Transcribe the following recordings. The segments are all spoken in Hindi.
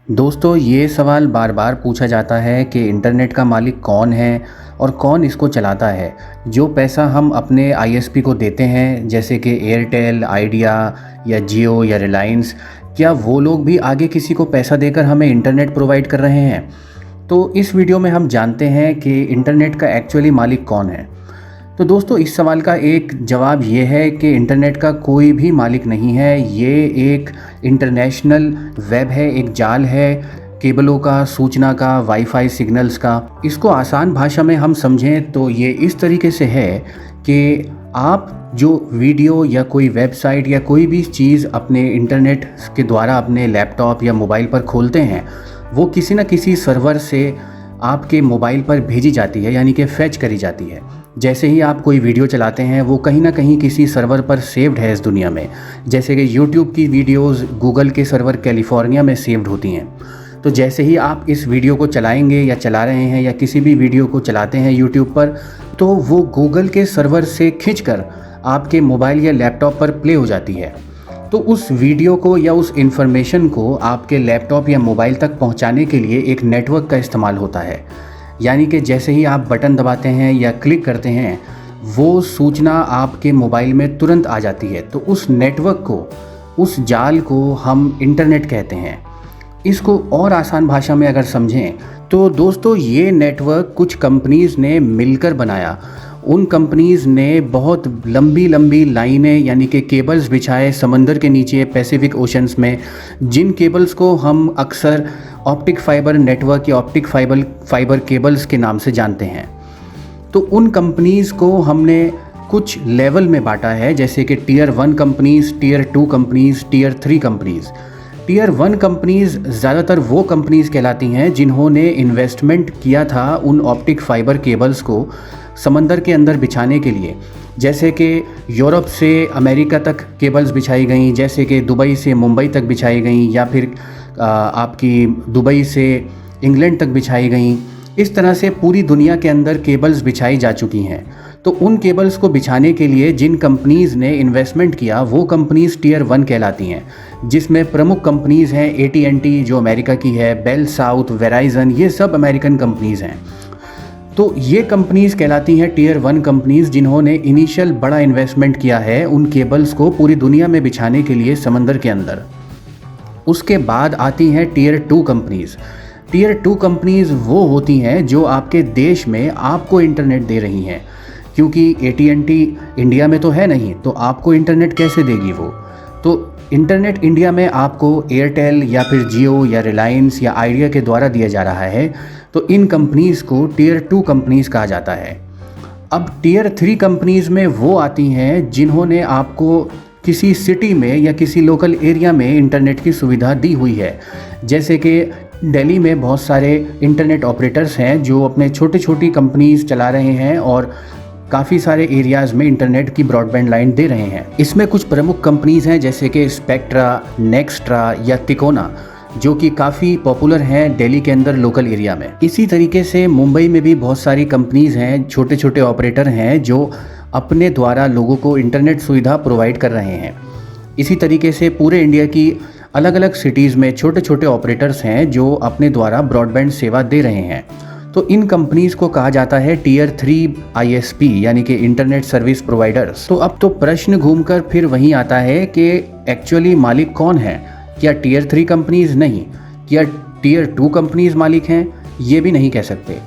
दोस्तों, ये सवाल बार बार पूछा जाता है कि इंटरनेट का मालिक कौन है और कौन इसको चलाता है। जो पैसा हम अपने आईएसपी को देते हैं, जैसे कि एयरटेल, आइडिया या जियो या रिलायंस, क्या वो लोग भी आगे किसी को पैसा देकर हमें इंटरनेट प्रोवाइड कर रहे हैं? तो इस वीडियो में हम जानते हैं कि इंटरनेट का एक्चुअली मालिक कौन है। तो दोस्तों, इस सवाल का एक जवाब ये है कि इंटरनेट का कोई भी मालिक नहीं है। ये एक इंटरनेशनल वेब है, एक जाल है केबलों का, सूचना का, वाईफाई सिग्नल्स का। इसको आसान भाषा में हम समझें तो ये इस तरीके से है कि आप जो वीडियो या कोई वेबसाइट या कोई भी चीज़ अपने इंटरनेट के द्वारा अपने लैपटॉप या मोबाइल पर खोलते हैं, वो किसी न किसी सर्वर से आपके मोबाइल पर भेजी जाती है, यानी कि फेच करी जाती है। जैसे ही आप कोई वीडियो चलाते हैं, वो कहीं ना कहीं किसी सर्वर पर सेव्ड है इस दुनिया में। जैसे कि यूट्यूब की वीडियोस गूगल के सर्वर कैलिफोर्निया में सेव्ड होती हैं। तो जैसे ही आप इस वीडियो को चलाएंगे या चला रहे हैं या किसी भी वीडियो को चलाते हैं यूट्यूब पर, तो वो गूगल के सर्वर से खींचकर आपके मोबाइल या लैपटॉप पर प्ले हो जाती है। तो उस वीडियो को या उस इन्फॉर्मेशन को आपके लैपटॉप या मोबाइल तक पहुंचाने के लिए एक नेटवर्क का इस्तेमाल होता है। यानी कि जैसे ही आप बटन दबाते हैं या क्लिक करते हैं, वो सूचना आपके मोबाइल में तुरंत आ जाती है। तो उस नेटवर्क को, उस जाल को हम इंटरनेट कहते हैं। इसको और आसान भाषा में अगर समझें तो दोस्तों, ये नेटवर्क कुछ कंपनीज़ ने मिलकर बनाया। उन कंपनीज़ ने बहुत लंबी लंबी लाइनें यानी कि केबल्स बिछाए समंदर के नीचे पैसिफिक ओशंस में, जिन केबल्स को हम अक्सर ऑप्टिक फाइबर नेटवर्क या ऑप्टिक फाइबर केबल्स के नाम से जानते हैं। तो उन कंपनीज़ को हमने कुछ लेवल में बांटा है, जैसे कि tier 1 companies, tier 2 companies, tier 3 companies. Tier 1 companies ज़्यादातर वो कंपनीज़ कहलाती हैं जिन्होंने इन्वेस्टमेंट किया था उन ऑप्टिक फाइबर केबल्स को समंदर के अंदर बिछाने के लिए। जैसे कि यूरोप से अमेरिका तक केबल्स बिछाई गई, जैसे कि दुबई से मुंबई तक बिछाई गई, या फिर आपकी दुबई से इंग्लैंड तक बिछाई गई। इस तरह से पूरी दुनिया के अंदर केबल्स बिछाई जा चुकी हैं। तो उन केबल्स को बिछाने के लिए जिन कंपनीज़ ने इन्वेस्टमेंट किया, वो कंपनीज़ टीयर 1 कहलाती हैं, जिसमें प्रमुख कंपनीज़ हैं AT&T जो अमेरिका की है, बेल साउथ, वेराइजन, ये सब अमेरिकन कंपनीज़ हैं। तो ये कंपनीज़ कहलाती हैं टीयर 1 कंपनीज़, जिन्होंने इनिशियल बड़ा इन्वेस्टमेंट किया है उन केबल्स को पूरी दुनिया में बिछाने के लिए समंदर के अंदर। उसके बाद आती हैं टीयर 2 कंपनीज़। टीयर 2 कंपनीज़ वो होती हैं जो आपके देश में आपको इंटरनेट दे रही हैं, क्योंकि AT&T इंडिया में तो है नहीं, तो आपको इंटरनेट कैसे देगी वो। तो इंटरनेट इंडिया में आपको एयरटेल या फिर जियो या रिलायंस या आइडिया के द्वारा दिया जा रहा है। तो इन कंपनीज़ को टीयर 2 कंपनीज़ कहा जाता है। अब टीयर 3 कंपनीज़ में वो आती हैं जिन्होंने आपको किसी सिटी में या किसी लोकल एरिया में इंटरनेट की सुविधा दी हुई है। जैसे कि दिल्ली में बहुत सारे इंटरनेट ऑपरेटर्स हैं जो अपने छोटी कंपनीज़ चला रहे हैं और काफ़ी सारे एरियाज़ में इंटरनेट की ब्रॉडबैंड लाइन दे रहे हैं। इसमें कुछ प्रमुख कंपनीज़ हैं, जैसे कि स्पेक्ट्रा, नेक्स्ट्रा या तिकोना, जो कि काफ़ी पॉपुलर हैं दिल्ली के अंदर लोकल एरिया में। इसी तरीके से मुंबई में भी बहुत सारी कंपनीज़ हैं, छोटे ऑपरेटर हैं जो अपने द्वारा लोगों को इंटरनेट सुविधा प्रोवाइड कर रहे हैं। इसी तरीके से पूरे इंडिया की अलग अलग सिटीज़ में छोटे ऑपरेटर्स हैं जो अपने द्वारा ब्रॉडबैंड सेवा दे रहे हैं। तो इन कंपनीज़ को कहा जाता है टीयर 3 ISP, यानी कि इंटरनेट सर्विस प्रोवाइडर्स। तो अब तो प्रश्न घूमकर फिर वहीं आता है कि एक्चुअली मालिक कौन है? क्या टीयर 3 कंपनीज़? नहीं। क्या टीयर 2 कंपनीज़ मालिक हैं? ये भी नहीं कह सकते।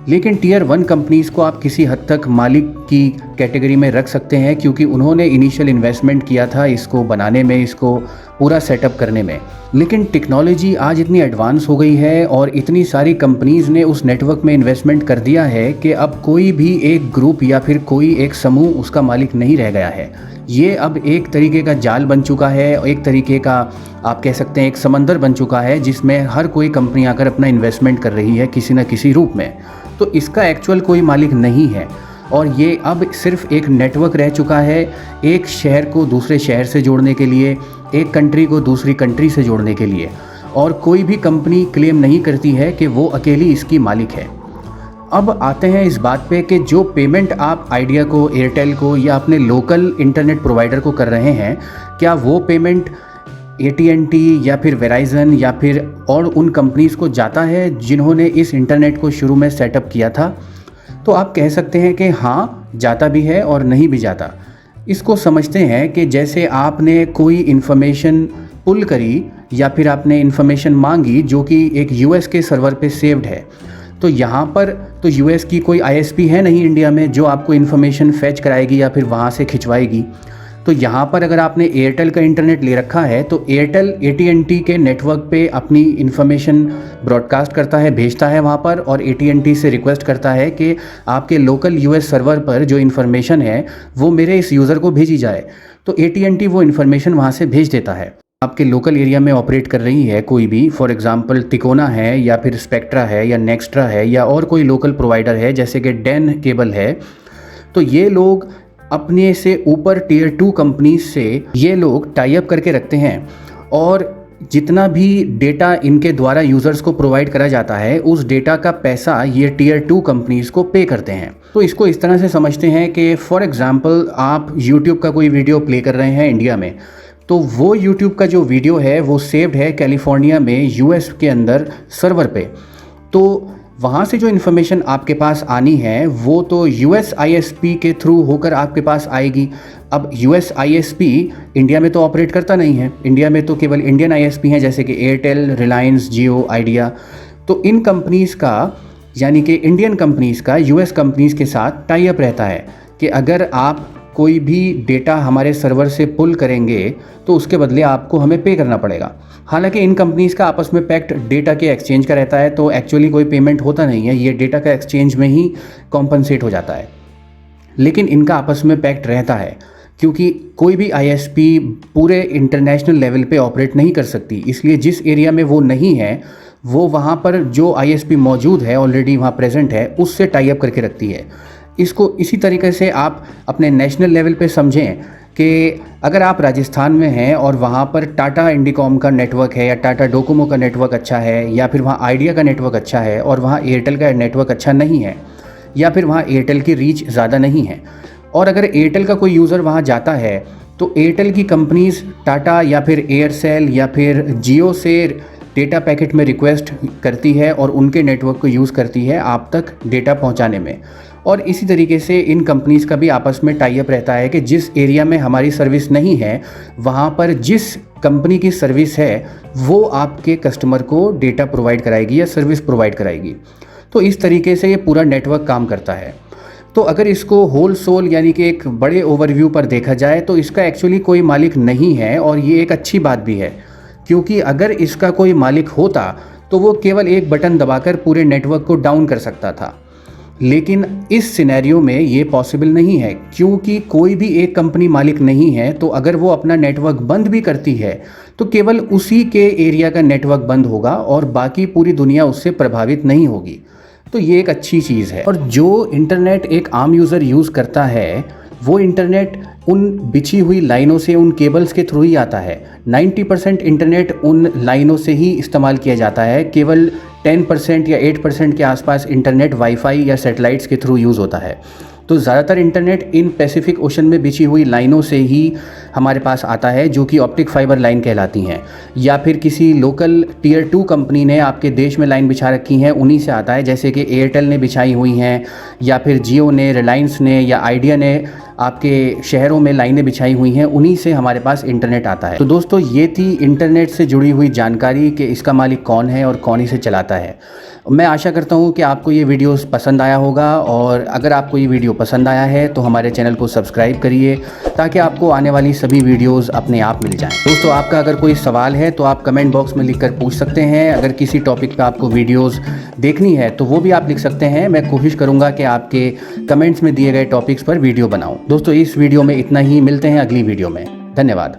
लेकिन टीयर 1 कंपनीज़ को आप किसी हद तक मालिक की कैटेगरी में रख सकते हैं, क्योंकि उन्होंने इनिशियल इन्वेस्टमेंट किया था इसको बनाने में, इसको पूरा सेटअप करने में। लेकिन टेक्नोलॉजी आज इतनी एडवांस हो गई है और इतनी सारी कंपनीज़ ने उस नेटवर्क में इन्वेस्टमेंट कर दिया है कि अब कोई भी एक ग्रुप या फिर कोई एक समूह उसका मालिक नहीं रह गया है। ये अब एक तरीके का जाल बन चुका है, एक तरीके का आप कह सकते हैं एक समंदर बन चुका है, जिसमें हर कोई कंपनी आकर अपना इन्वेस्टमेंट कर रही है किसी न किसी रूप में। तो इसका एक्चुअल कोई मालिक नहीं है और ये अब सिर्फ एक नेटवर्क रह चुका है, एक शहर को दूसरे शहर से जोड़ने के लिए, एक कंट्री को दूसरी कंट्री से जोड़ने के लिए। और कोई भी कंपनी क्लेम नहीं करती है कि वो अकेली इसकी मालिक है। अब आते हैं इस बात पे कि जो पेमेंट आप आइडिया को, एयरटेल को या अपने लोकल इंटरनेट प्रोवाइडर को कर रहे हैं, क्या वो पेमेंट AT&T या फिर वेराइज़न या फिर और उन कंपनीज़ को जाता है जिन्होंने इस इंटरनेट को शुरू में सेटअप किया था? तो आप कह सकते हैं कि हाँ, जाता भी है और नहीं भी जाता। इसको समझते हैं कि जैसे आपने कोई इन्फॉर्मेशन पुल करी या फिर आपने इन्फॉर्मेशन मांगी जो कि एक US के सर्वर पे सेव्ड है, तो यहाँ पर तो US की कोई ISP है नहीं इंडिया में जो आपको इन्फॉर्मेशन फैच कराएगी या फिर वहाँ से खिंचवाएगी। तो यहाँ पर अगर आपने एयरटेल का इंटरनेट ले रखा है तो एयरटेल AT&T के नेटवर्क पे अपनी इन्फॉर्मेशन ब्रॉडकास्ट करता है, भेजता है वहाँ पर, और AT&T से रिक्वेस्ट करता है कि आपके लोकल US सर्वर पर जो इन्फॉर्मेशन है वो मेरे इस यूज़र को भेजी जाए। तो AT&T वो इन्फॉर्मेशन वहाँ से भेज देता है। आपके लोकल एरिया में ऑपरेट कर रही है कोई भी, फॉर एग्जांपल तिकोना है या फिर स्पेक्ट्रा है या नेक्स्ट्रा है या और कोई लोकल प्रोवाइडर है जैसे कि डेन केबल है, तो ये लोग अपने से ऊपर टियर 2 कंपनीज से ये लोग टाई अप करके रखते हैं और जितना भी डेटा इनके द्वारा यूज़र्स को प्रोवाइड करा जाता है उस डेटा का पैसा ये टियर 2 कंपनीज़ को पे करते हैं। तो इसको इस तरह से समझते हैं कि फॉर एग्ज़ाम्पल आप YouTube का कोई वीडियो प्ले कर रहे हैं इंडिया में, तो वो YouTube का जो वीडियो है वो सेव्ड है कैलिफोर्निया में US के अंदर सर्वर पे। तो वहाँ से जो इन्फॉर्मेशन आपके पास आनी है वो तो US ISP के थ्रू होकर आपके पास आएगी। अब US ISP इंडिया में तो ऑपरेट करता नहीं है, इंडिया में तो केवल इंडियन ISP हैं जैसे कि एयरटेल, रिलायंस, जियो, आइडिया। तो इन कंपनीज़ का, यानी कि इंडियन कंपनीज़ का US कंपनीज़ के साथ टाई अप रहता है कि अगर आप कोई भी डेटा हमारे सर्वर से पुल करेंगे तो उसके बदले आपको हमें पे करना पड़ेगा। हालांकि इन कंपनीज़ का आपस में पैक्ट डेटा के एक्सचेंज का रहता है, तो एक्चुअली कोई पेमेंट होता नहीं है, ये डेटा का एक्सचेंज में ही कॉम्पनसेट हो जाता है। लेकिन इनका आपस में पैक्ट रहता है क्योंकि कोई भी ISP पूरे इंटरनेशनल लेवल पे ऑपरेट नहीं कर सकती, इसलिए जिस एरिया में वो नहीं है वो वहाँ पर जो ISP मौजूद है, ऑलरेडी वहाँ प्रेजेंट है, उससे टाई अप करके रखती है। इसको इसी तरीके से आप अपने नेशनल लेवल पे समझें कि अगर आप राजस्थान में हैं और वहाँ पर टाटा इंडिकॉम का नेटवर्क है या टाटा डोकोमो का नेटवर्क अच्छा है या फिर वहाँ आइडिया का नेटवर्क अच्छा है और वहाँ एयरटेल का नेटवर्क अच्छा नहीं है या फिर वहाँ एयरटेल की रीच ज़्यादा नहीं है, और अगर एयरटेल का कोई यूज़र वहाँ जाता है तो एयरटेल की कंपनीज़ टाटा या फिर एयरसेल या फिर जियो से डेटा पैकेट में रिक्वेस्ट करती है और उनके नेटवर्क को यूज़ करती है आप तक डेटा पहुँचाने में। और इसी तरीके से इन कंपनीज़ का भी आपस में टाई अप रहता है कि जिस एरिया में हमारी सर्विस नहीं है वहाँ पर जिस कंपनी की सर्विस है वो आपके कस्टमर को डेटा प्रोवाइड कराएगी या सर्विस प्रोवाइड कराएगी। तो इस तरीके से ये पूरा नेटवर्क काम करता है। तो अगर इसको होल सोल यानी कि एक बड़े ओवरव्यू पर देखा जाए तो इसका एक्चुअली कोई मालिक नहीं है, और ये एक अच्छी बात भी है क्योंकि अगर इसका कोई मालिक होता तो वो केवल एक बटन दबाकर पूरे नेटवर्क को डाउन कर सकता था। लेकिन इस सिनेरियो में ये पॉसिबल नहीं है क्योंकि कोई भी एक कंपनी मालिक नहीं है, तो अगर वो अपना नेटवर्क बंद भी करती है तो केवल उसी के एरिया का नेटवर्क बंद होगा और बाकी पूरी दुनिया उससे प्रभावित नहीं होगी। तो ये एक अच्छी चीज़ है। और जो इंटरनेट एक आम यूज़र यूज़ करता है वो इंटरनेट उन बिछी हुई लाइनों से, उन केबल्स के थ्रू ही आता है। 90% इंटरनेट उन लाइनों से ही इस्तेमाल किया जाता है, केवल 10% या 8% के आसपास इंटरनेट वाईफाई या सैटेलाइट्स के थ्रू यूज़ होता है। तो ज़्यादातर इंटरनेट इन पैसिफिक ओशन में बिछी हुई लाइनों से ही हमारे पास आता है जो कि ऑप्टिक फाइबर लाइन कहलाती हैं, या फिर किसी लोकल टियर 2 कंपनी ने आपके देश में लाइन बिछा रखी हैं उन्हीं से आता है, जैसे कि एयरटेल ने बिछाई हुई हैं या फिर जियो ने, रिलायंस ने या आइडिया ने आपके शहरों में लाइनें बिछाई हुई हैं, उन्हीं से हमारे पास इंटरनेट आता है। तो दोस्तों ये थी इंटरनेट से जुड़ी हुई जानकारी कि इसका मालिक कौन है और कौन इसे चलाता है। मैं आशा करता हूँ कि आपको ये वीडियोस पसंद आया होगा, और अगर आपको ये वीडियो पसंद आया है तो हमारे चैनल को सब्सक्राइब करिए ताकि आपको आने वाली सभी वीडियोस अपने आप मिल जाएं। दोस्तों आपका अगर कोई सवाल है तो आप कमेंट बॉक्स में लिखकर पूछ सकते हैं। अगर किसी टॉपिक पे आपको वीडियोस देखनी है तो वो भी आप लिख सकते हैं। मैं कोशिश करूँगा कि आपके कमेंट्स में दिए गए टॉपिक्स पर वीडियो बनाऊँ। दोस्तों इस वीडियो में इतना ही, मिलते हैं अगली वीडियो में। धन्यवाद।